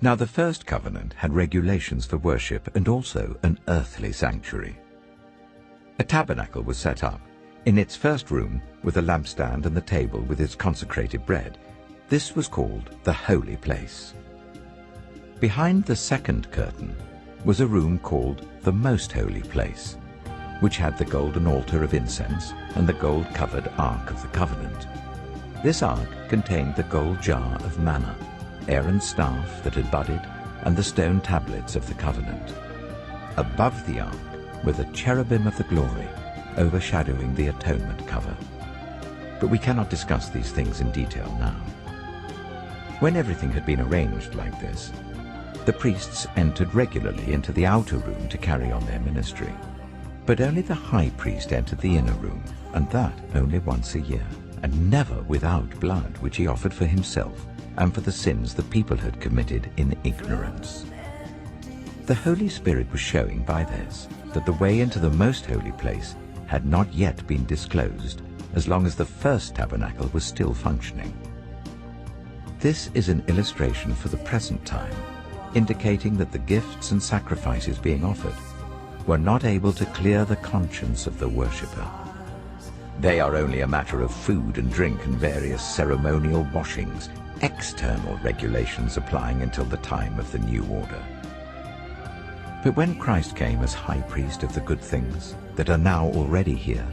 Now the first covenant had regulations for worship and also an earthly sanctuary. A tabernacle was set up. In its first room with a lampstand and the table with its consecrated bread. This was called the holy place. Behind the second curtain was a room called the most holy place, which had the golden altar of incense and the gold-covered Ark of the Covenant. This ark contained the gold jar of manna, Aaron's staff that had budded, and the stone tablets of the covenant. Above the ark were the cherubim of the glory, overshadowing the atonement cover. But we cannot discuss these things in detail now. When everything had been arranged like this, the priests entered regularly into the outer room to carry on their ministry. But only the high priest entered the inner room, and that only once a year, and never without blood, which he offered for himself and for the sins the people had committed in ignorance. The Holy Spirit was showing by this that the way into the most holy place had not yet been disclosed, as long as the first tabernacle was still functioning. This is an illustration for the present time, indicating that the gifts and sacrifices being offered were not able to clear the conscience of the worshipper. They are only a matter of food and drink and various ceremonial washings, external regulations applying until the time of the new order. But when Christ came as high priest of the good things that are now already here,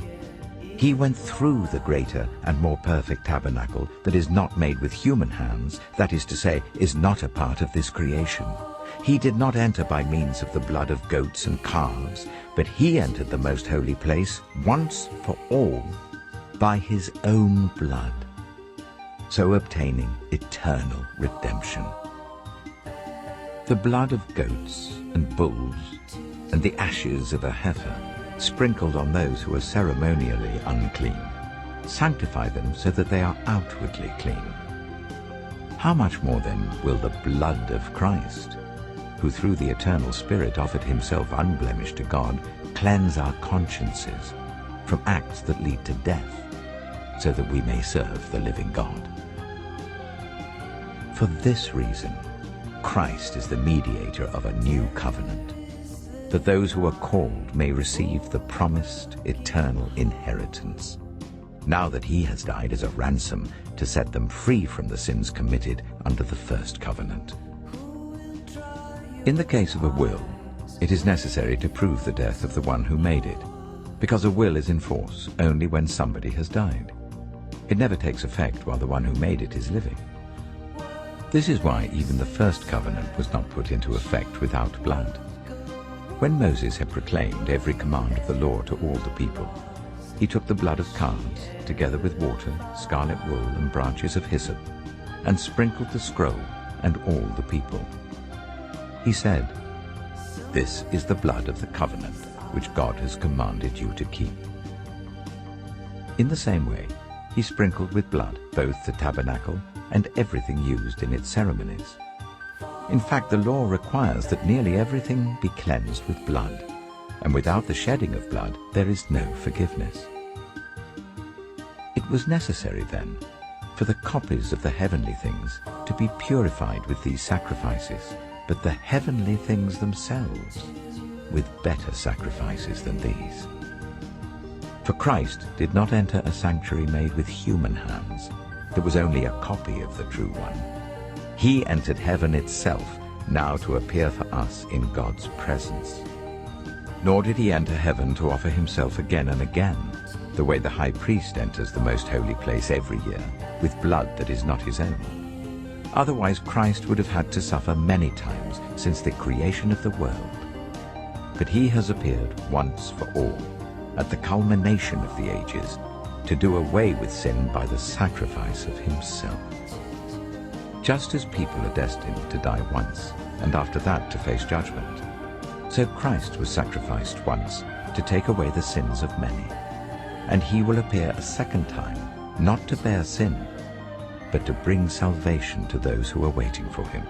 he went through the greater and more perfect tabernacle that is not made with human hands, that is to say, is not a part of this creation. He did not enter by means of the blood of goats and calves, but he entered the most holy place once for all by his own blood, so obtaining eternal redemption. The blood of goats and bulls and the ashes of a heifer sprinkled on those who are ceremonially unclean sanctify them so that they are outwardly clean. How much more then will the blood of Christ, who through the eternal Spirit offered himself unblemished to God, cleanse our consciences from acts that lead to death, so that we may serve the living God. For this reason, Christ is the mediator of a new covenant, that those who are called may receive the promised eternal inheritance, now that he has died as a ransom to set them free from the sins committed under the first covenant. In the case of a will, it is necessary to prove the death of the one who made it, because a will is in force only when somebody has died. It never takes effect while the one who made it is living. This is why even the first covenant was not put into effect without blood. When Moses had proclaimed every command of the law to all the people, he took the blood of calves, together with water, scarlet wool, and branches of hyssop, and sprinkled the scroll and all the people. He said, "This is the blood of the covenant which God has commanded you to keep." In the same way, he sprinkled with blood both the tabernacle and everything used in its ceremonies. In fact, the law requires that nearly everything be cleansed with blood, and without the shedding of blood there is no forgiveness. It was necessary then for the copies of the heavenly things to be purified with these sacrifices, but the heavenly things themselves with better sacrifices than these. For Christ did not enter a sanctuary made with human hands. There was only a copy of the true one. He entered heaven itself, now to appear for us in God's presence. Nor did he enter heaven to offer himself again and again, the way the high priest enters the most holy place every year, with blood that is not his own. Otherwise Christ would have had to suffer many times since the creation of the world. But he has appeared once for all, at the culmination of the ages, to do away with sin by the sacrifice of himself. Just as people are destined to die once, and after that to face judgment, so Christ was sacrificed once to take away the sins of many. And he will appear a second time, not to bear sin, but to bring salvation to those who are waiting for him.